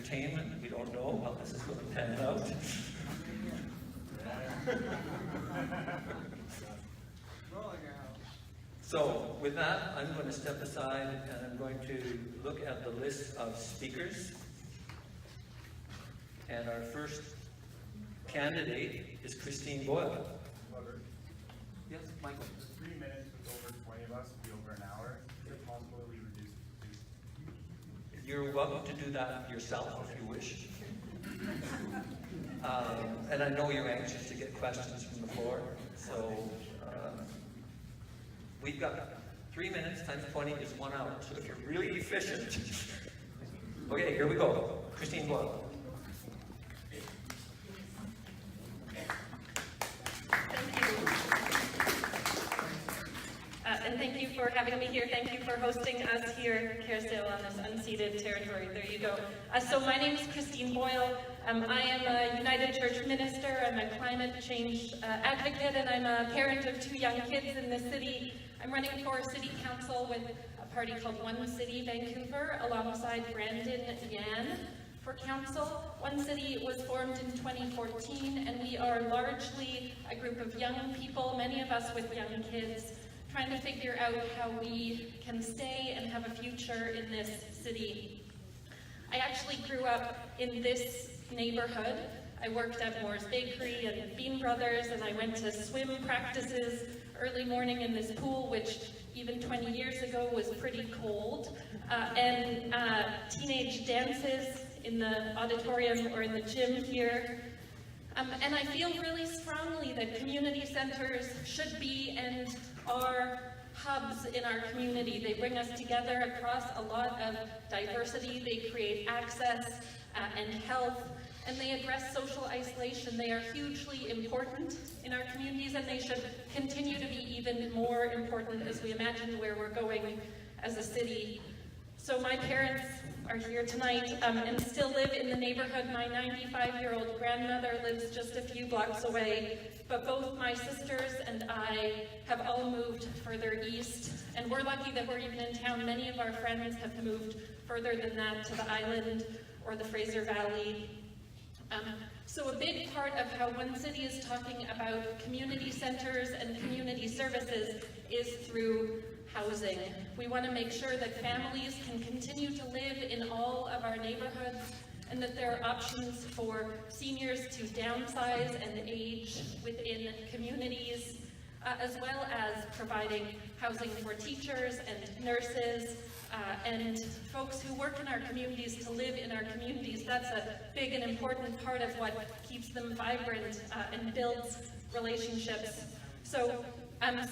entertainment. We don't know how this is going to pan out. So with that, I'm going to step aside and I'm going to look at the list of speakers. And our first candidate is Christine Boyle. Yes, Michael. 3 minutes with over 20 of us, will be over an hour. Is it possible that we reduce it to 2? You're welcome to do that yourself if you wish. And I know you're anxious to get questions from the floor, so we've got 3 minutes times 20 is 1 hour, so if you're really efficient. Okay, here we go. Christine Boyle. And thank you for having me here. Thank you for hosting us here, Kerrisdale, on this unceded territory. There you go. So my name is Christine Boyle. I am a United Church minister. I'm a climate change advocate, and I'm a parent of 2 young kids in the city. I'm running for city council with a party called One City Vancouver, alongside Brandon Yan for council. One City was formed in 2014, and we are largely a group of young people, many of us with young kids, trying to figure out how we can stay and have a future in this city. I actually grew up in this neighborhood. I worked at Moore's Bakery and Bean Brothers, and I went to swim practices early morning in this pool, which even 20 years ago was pretty cold, and teenage dances in the auditorium or in the gym here. And I feel really strongly that community centers should be and are hubs in our community. They bring us together across a lot of diversity. They create access and health, and they address social isolation. They are hugely important in our communities, and they should continue to be even more important as we imagine where we're going as a city. So my parents are here tonight and still live in the neighborhood. My 95-year-old grandmother lives just a few blocks away, but both my sisters and I have all moved further east, and we're lucky that we're even in town. Many of our friends have moved further than that to the island or the Fraser Valley. So a big part of how One City is talking about community centers and community services is through housing. We want to make sure that families can continue to live in all of our neighborhoods, and that there are options for seniors to downsize and age within communities, as well as providing housing for teachers and nurses and folks who work in our communities to live in our communities. That's a big and important part of what keeps them vibrant and builds relationships. So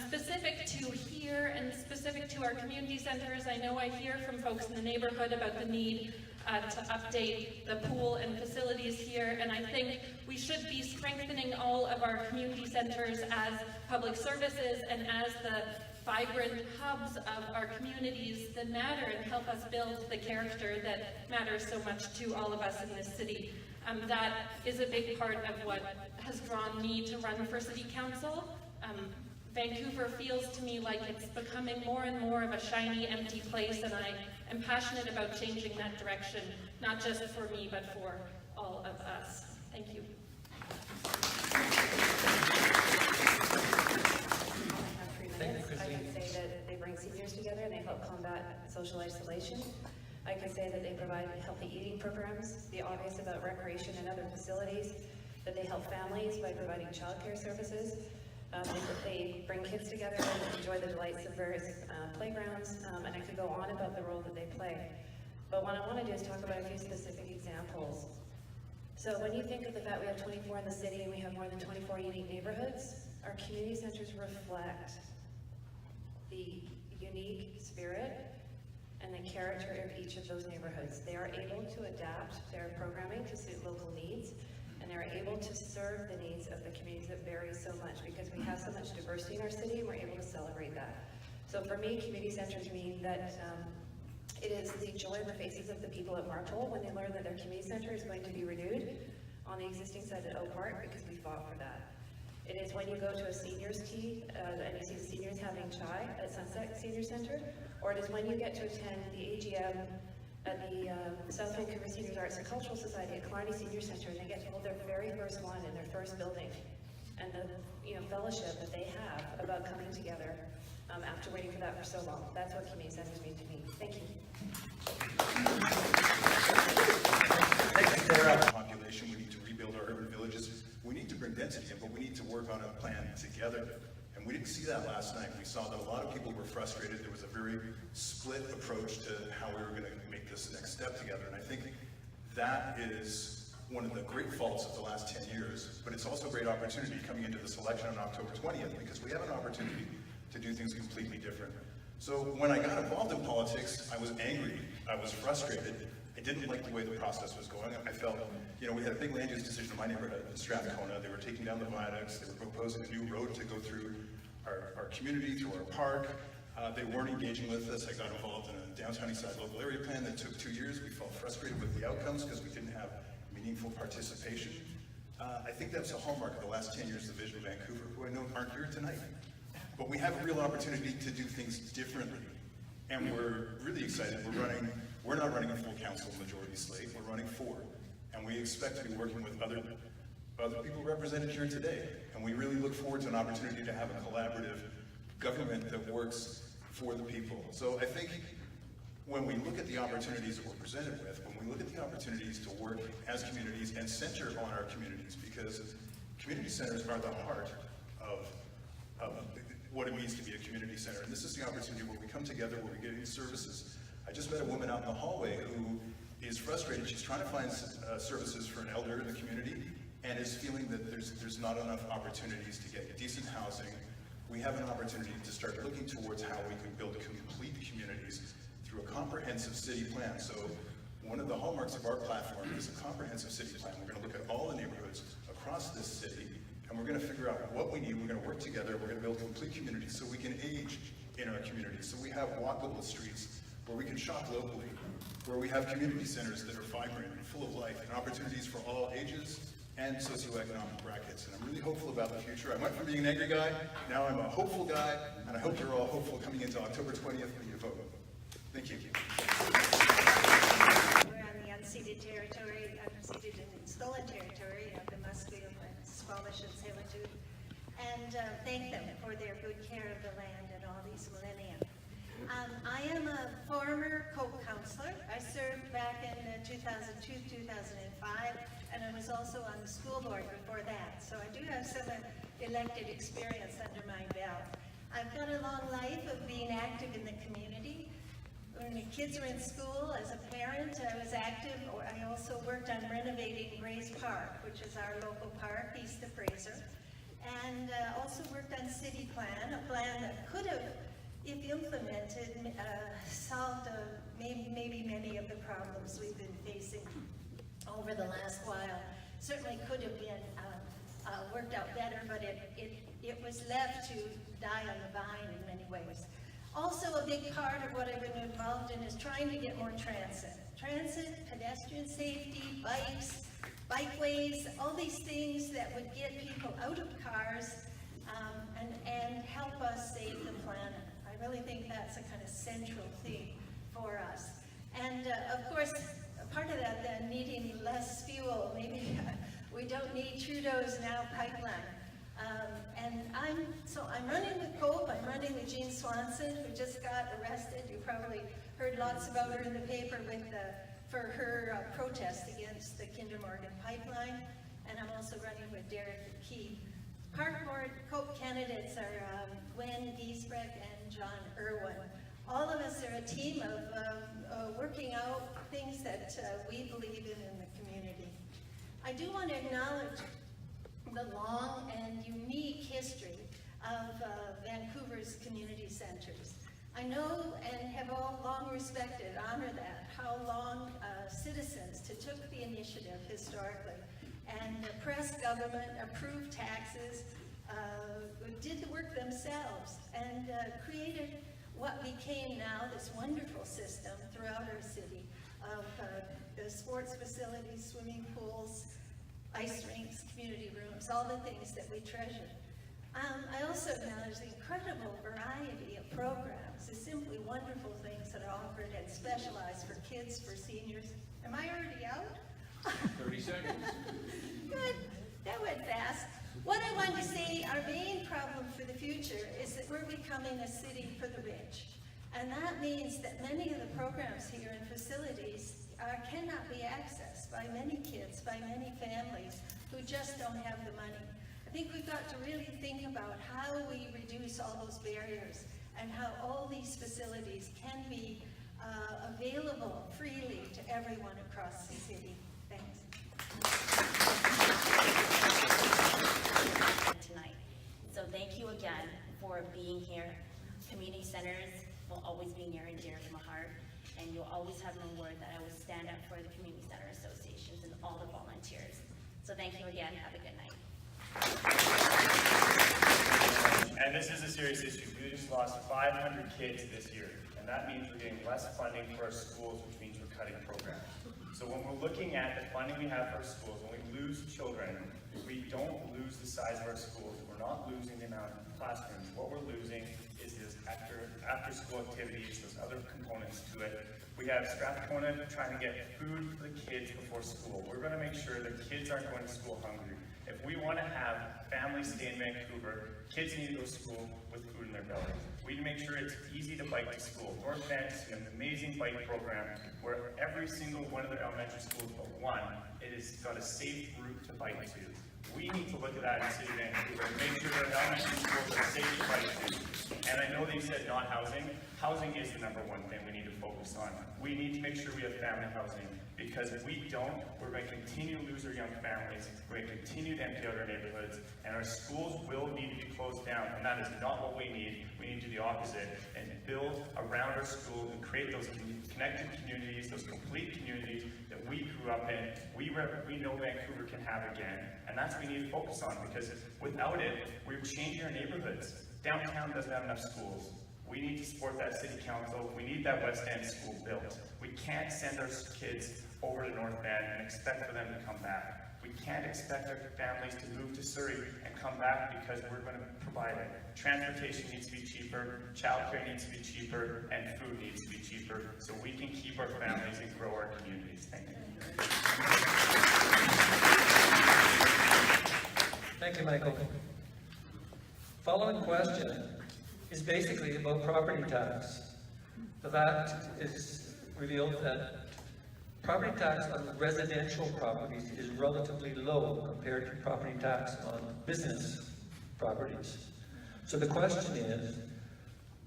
specific to here and specific to our community centers, I know I hear from folks in the neighborhood about the need to update the pool and facilities here, and I think we should be strengthening all of our community centers as public services and as the vibrant hubs of our communities that matter and help us build the character that matters so much to all of us in this city. That is a big part of what has drawn me to run for city council. Vancouver feels to me like it's becoming more and more of a shiny, empty place, and I am passionate about changing that direction, not just for me, but for all of us. Thank you. I can say that they bring seniors together and they help combat social isolation. I can say that they provide healthy eating programs, the obvious about recreation and other facilities, that they help families by providing childcare services. They bring kids together and enjoy the delights of various playgrounds, and I could go on about the role that they play. But what I want to do is talk about a few specific examples. So when you think of the fact we have 24 in the city and we have more than 24 unique neighborhoods, our community centers reflect the unique spirit and the character of each of those neighborhoods. They are able to adapt their programming to suit local needs, and they're able to serve the needs of the communities that vary so much because we have so much diversity in our city and we're able to celebrate that. So for me, community centers mean that it is the joy on the faces of the people at Marpole when they learn that their community center is going to be renewed on the existing site at Oak Park, because we fought for that. It is when you go to a seniors tea and you see the seniors having chai at Sunset Senior Center, or it is when you get to attend the AGM at the South Vancouver Seniors Arts and Cultural Society at Killarney Senior Centre, and they get to hold their very first one in their first building. And the fellowship that they have about coming together after waiting for that for so long. That's what community centers mean to me. Thank you. Thank you, Sarah. Population, we need to rebuild our urban villages. We need to bring density in, but we need to work on a plan together. And we didn't see that last night. We saw that a lot of people were frustrated. There was a very split approach to how we were going to make this next step together. And I think that is one of the great faults of the last 10 years, but it's also a great opportunity coming into this election on October 20th, because we have an opportunity to do things completely different. So when I got involved in politics, I was angry, I was frustrated, I didn't like the way the process was going. I felt, we had a big land use decision in my neighborhood in Strathcona. They were taking down the viaducts, they were proposing a new road to go through our community, through our park. They weren't engaging with us. I got involved in a downtown Eastside local area plan that took 2 years. We felt frustrated with the outcomes because we didn't have meaningful participation. I think that's a hallmark of the last 10 years of Vision Vancouver, who I know aren't here tonight. But we have a real opportunity to do things differently. And we're really excited. We're not running a full council majority slate, we're running 4. And we expect to be working with other people represented here today. And we really look forward to an opportunity to have a collaborative government that works for the people. So I think when we look at the opportunities that we're presented with, when we look at the opportunities to work as communities and center on our communities, because community centers are the heart of what it means to be a community center. And this is the opportunity where we come together, where we get these services. I just met a woman out in the hallway who is frustrated. She's trying to find services for an elder in the community and is feeling that there's not enough opportunities to get decent housing. We have an opportunity to start looking towards how we can build complete communities through a comprehensive city plan. So one of the hallmarks of our platform is a comprehensive city plan. We're going to look at all the neighborhoods across this city, and we're going to figure out what we need. We're going to work together. We're going to build complete communities so we can age in our communities. So we have walkable streets where we can shop locally, where we have community centers that are vibrant and full of life and opportunities for all ages and socioeconomic brackets. And I'm really hopeful about the future. I went from being an angry guy, now I'm a hopeful guy, and I hope you're all hopeful coming into October 20th when you vote. Thank you. We're on the unceded territory, unceded and stolen territory of the Musqueam and Squamish and Tsleil-Waututh, and thank them for their good care of the land and all these millennia. I am a former co-councillor. I served back in 2002, 2005, and I was also on the school board before that. So I do have some elected experience under my belt. I've got a long life of being active in the community. When the kids were in school, as a parent, I was active. I also worked on renovating Grays Park, which is our local park east of Fraser, and also worked on city plan, a plan that could have, if implemented, solved maybe many of the problems we've been facing over the last while. Certainly could have been worked out better, but it was left to die on the vine in many ways. Also, a big part of what I've been involved in is trying to get more transit. Transit, pedestrian safety, bikes, bikeways, all these things that would get people out of cars and help us save the planet. I really think that's a kind of central theme for us. And of course, part of that then, needing less fuel. Maybe we don't need Trudeau's now pipeline. And I'm running with COPE. I'm running with Jean Swanson, who just got arrested. You probably heard lots about her in the paper for her protest against the Kinder Morgan pipeline. And I'm also running with Derek Key. Park Board COPE candidates are Gwen Giesbrecht and John Irwin. All of us are a team of working out things that we believe in the community. I do want to acknowledge the long and unique history of Vancouver's community centers. I know and have all long respected, honor that, how long citizens took the initiative historically and pressed government, approved taxes, did the work themselves, and created what became now this wonderful system throughout our city of the sports facilities, swimming pools, ice rinks, community rooms, all the things that we treasure. I also acknowledge the incredible variety of programs, the simply wonderful things that are offered and specialized for kids, for seniors. Am I already out? 30 seconds. Good, that went fast. What I want to say, our main problem for the future is that we're becoming a city for the rich. And that means that many of the programs here and facilities cannot be accessed by many kids, by many families who just don't have the money. I think we've got to really think about how we reduce all those barriers and how all these facilities can be available freely to everyone across the city. Thanks. Tonight. So thank you again for being here. Community centers will always be near and dear to my heart, and you'll always have my word that I will stand up for the community center associations and all the volunteers. So thank you again. Have a good night. And this is a serious issue. We just lost 500 kids this year, and that means we're getting less funding for our schools, which means we're cutting programs. So when we're looking at the funding we have for our schools, when we lose children, we don't lose the size of our schools. We're not losing the amount of classrooms. What we're losing is this after-school activities, those other components to it. We have Strathcona trying to get food for the kids before school. We're going to make sure that kids aren't going to school hungry. If we want to have families stay in Vancouver, kids need to go to school with food in their belly. We need to make sure it's easy to bike to school. North Van is an amazing bike program where every single one of their elementary schools but one, it has got a safe route to bike to. We need to look at that in the city of Vancouver and make sure that our elementary schools are safe to bike to. And I know they said not housing. Housing is the #1 thing we need to focus on. We need to make sure we have family housing, because if we don't, we're going to continue to lose our young families, we're going to continue to empty out our neighborhoods, and our schools will need to be closed down, and that is not what we need. We need to do the opposite and build around our schools and create those connected communities, those complete communities that we grew up in, we know Vancouver can have again, and that's what we need to focus on, because without it, we're changing our neighborhoods. Downtown doesn't have enough schools. We need to support that city council. We need that West End school built. We can't send our kids over to North Van and expect for them to come back. We can't expect our families to move to Surrey and come back because we're going to provide it. Transportation needs to be cheaper, childcare needs to be cheaper, and food needs to be cheaper so we can keep our families and grow our communities. Thank you. Thank you, Michael. Following question is basically about property tax. The fact is revealed that property tax on residential properties is relatively low compared to property tax on business properties. So the question is,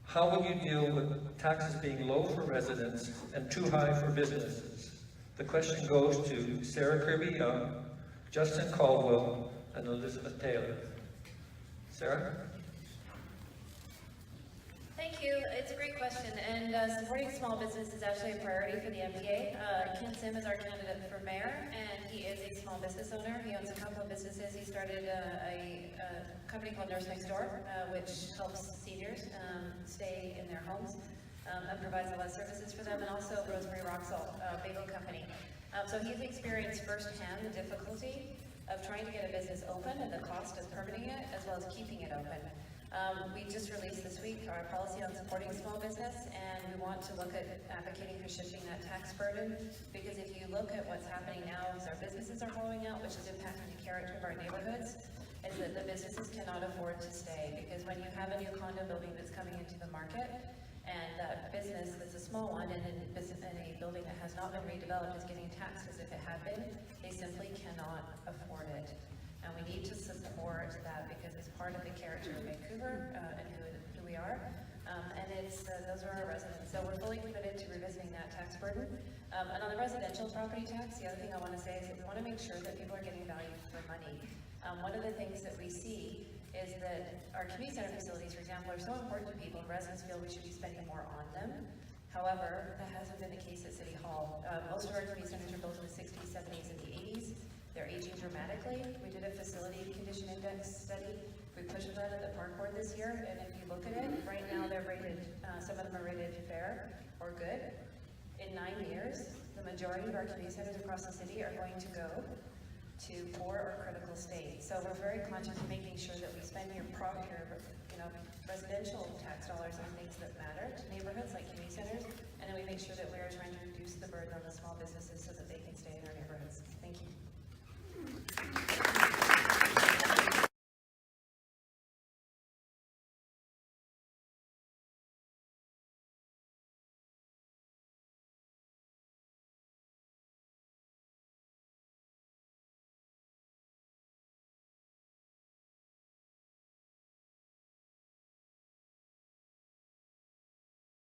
how will you deal with taxes being low for residents and too high for businesses? The question goes to Sarah Kirby-Yung, Justin Caldwell, and Elizabeth Taylor. Sarah? Thank you. It's a great question, and supporting small business is actually a priority for the MPA. Ken Sim is our candidate for mayor, and he is a small business owner. He owns a couple of businesses. He started a company called Nurse Next Door, which helps seniors stay in their homes and provides a lot of services for them, and also Rosemary Roxall Bagel Company. So he's experienced firsthand the difficulty of trying to get a business open and the cost of permitting it, as well as keeping it open. We just released this week our policy on supporting small business, and we want to look at advocating for shifting that tax burden, because if you look at what's happening now as our businesses are blowing out, which is impacting the character of our neighborhoods, is that the businesses cannot afford to stay, because when you have a new condo building that's coming into the market, and that business that's a small one and in a building that has not been redeveloped is getting taxed as if it had been, they simply cannot afford it. And we need to support that because it's part of the character of Vancouver and who we are. And those are our residents. So we're fully committed to revisiting that tax burden. And on the residential property tax, the other thing I want to say is that we want to make sure that people are getting value for money. One of the things that we see is that our community center facilities, for example, are so important to people, and residents feel we should be spending more on them. However, that hasn't been the case at City Hall. Most of our community centers are built in the 60s, 70s, and the 80s. They're aging dramatically. We did a facility condition index study. We pushed that at the park board this year, and if you look at it, right now they're rated, some of them are rated fair or good. In 9 years, the majority of our community centers across the city are going to go to poor or critical state. So we're very conscious of making sure that we spend your residential tax dollars on things that matter to neighborhoods like community centers, and then we make sure that we're trying to reduce the burden on the small businesses